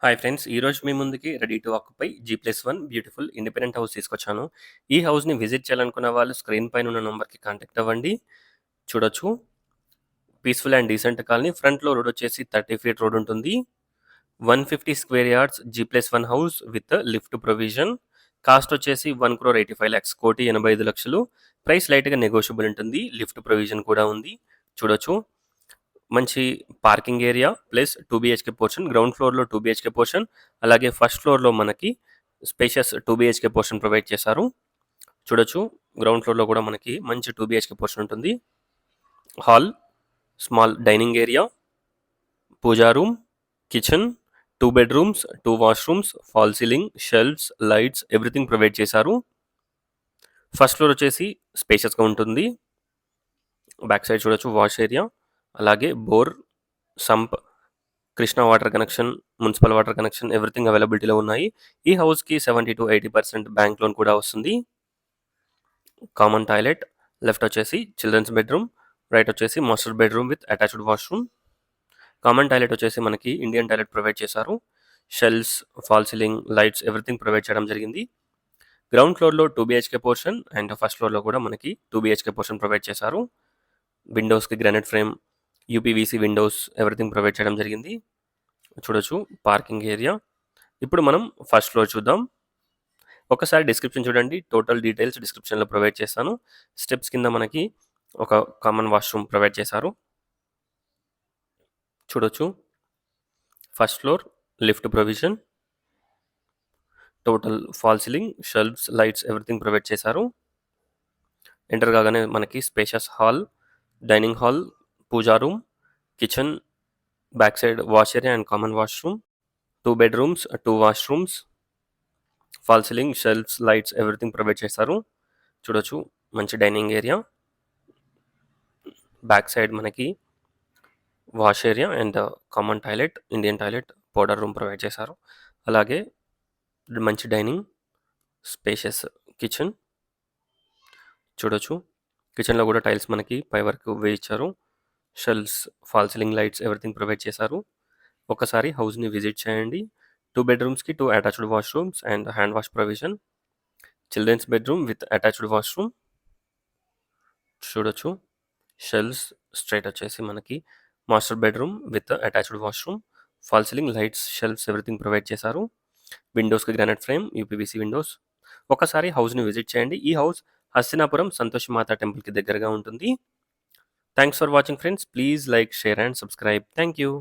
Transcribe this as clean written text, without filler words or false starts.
Hi friends! ఈరోజు మీ ముందుకి ready to occupy G+1 beautiful independent house తీసుకొచ్చాను. ఈ హౌస్‌ని విజిట్ చేయాలనుకున్న వాళ్ళు స్క్రీన్ పైన ఉన్న నంబర్‌కి కాంటాక్ట్ అవ్వండి. చూడొచ్చు. Peaceful and decent colony. ఫ్రంట్‌లో రోడ్ వచ్చేసి 30 ఫీట్ రోడ్ ఉంటుంది. 150 square yards G+1 house with lift provision. Cost వచ్చేసి 1,85,00,000 1,85,00,000. ప్రైస్ లైట్‌గా నెగోషియబుల్ ఉంటుంది. లిఫ్ట్ ప్రొవిజన్ కూడా ఉంది. చూడొచ్చు. మంచి parking area plus 2 BHK portion. Ground ఫ్లోర్‌లో 2 బీహెచ్‌కే పోర్షన్. అలాగే ఫస్ట్ ఫ్లోర్‌లో మనకి స్పేషియస్ 2 బీహెచ్‌కే పోర్షన్ ప్రొవైడ్ చేశారు. చూడొచ్చు. గ్రౌండ్ ఫ్లోర్‌లో కూడా మనకి మంచి 2 బీహెచ్‌కే పోర్షన్ ఉంటుంది. Hall, small dining area, pooja room, kitchen, 2 bedrooms, 2 washrooms, fall ceiling, shelves, lights everything provide చేశారు. ఫస్ట్ ఫ్లోర్ వచ్చేసి స్పేషియస్‌గా ఉంటుంది. బ్యాక్ సైడ్ చూడొచ్చు వాష్ ఏరియా, అలాగే bore, sump, Krishna water connection, municipal water connection everything అవైలబిలిటీలో ఉన్నాయి. ఈ హౌస్‌కి 70-80% బ్యాంక్ లోన్ కూడా వస్తుంది. కామన్ టాయిలెట్, లెఫ్ట్ వచ్చేసి చిల్డ్రన్స్ బెడ్రూమ్, రైట్ వచ్చేసి master bedroom with attached washroom. Common toilet వచ్చేసి మనకి ఇండియన్ టాయిలెట్ ప్రొవైడ్ చేశారు. Shelves, fall ceiling, lights everything provide చేయడం జరిగింది. గ్రౌండ్ ఫ్లోర్‌లో 2 బీహెచ్‌కే పోర్షన్ అండ్ ఫస్ట్ ఫ్లోర్‌లో కూడా మనకి 2 బీహెచ్‌కే పోర్షన్ ప్రొవైడ్ చేశారు. విండోస్‌కి granite frame, UPVC windows everything provide చేయడం జరిగింది. చూడొచ్చు పార్కింగ్ ఏరియా. ఇప్పుడు మనం ఫస్ట్ ఫ్లోర్ చూద్దాం. ఒకసారి డిస్క్రిప్షన్ చూడండి. టోటల్ డీటెయిల్స్ డిస్క్రిప్షన్‌లో ప్రొవైడ్ చేస్తాను. స్టెప్స్ కింద మనకి ఒక కామన్ వాష్‌రూమ్ ప్రొవైడ్ చేశారు. చూడొచ్చు. First floor lift provision, total fall ceiling, shelves, lights everything provide చేశారు. ఎంటర్ కాగానే మనకి spacious hall, dining hall, puja room, kitchen, back side wash area and common washroom, 2 bedrooms, 2 washrooms, fall ceiling, shelves, lights everything provide చేశారు. చూడొచ్చు. మంచి dining area, back side మనకి wash area and common toilet, Indian toilet, powder room provide చేశారు. అలాగే మంచి dining, spacious kitchen. చూడొచ్చు. కిచెన్‌లో కూడా టైల్స్ మనకి పై వరకు వేయించారు. Shelves, fall ceiling lights everything provide చేశారు. ఒకసారి హౌస్‌ని విజిట్ చేయండి. 2 బెడ్‌రూమ్స్‌కి 2 attached washrooms and hand wash provision. Children's bedroom with attached washroom. చూడొచ్చు. షెల్ఫ్స్ స్ట్రైట్ వచ్చేసి మనకి master bedroom with attached washroom. Fall ceiling lights, shelves everything provide చేశారు. విండోస్‌కి గ్రానైట్ ఫ్రేమ్, యూపీవీసీ విండోస్. ఒకసారి హౌస్‌ని విజిట్ చేయండి. ఈ హౌస్ హస్తినాపురం సంతోషి మాత టెంపుల్‌కి దగ్గరగా ఉంటుంది. Thanks for watching friends. Please like, share and subscribe. Thank you.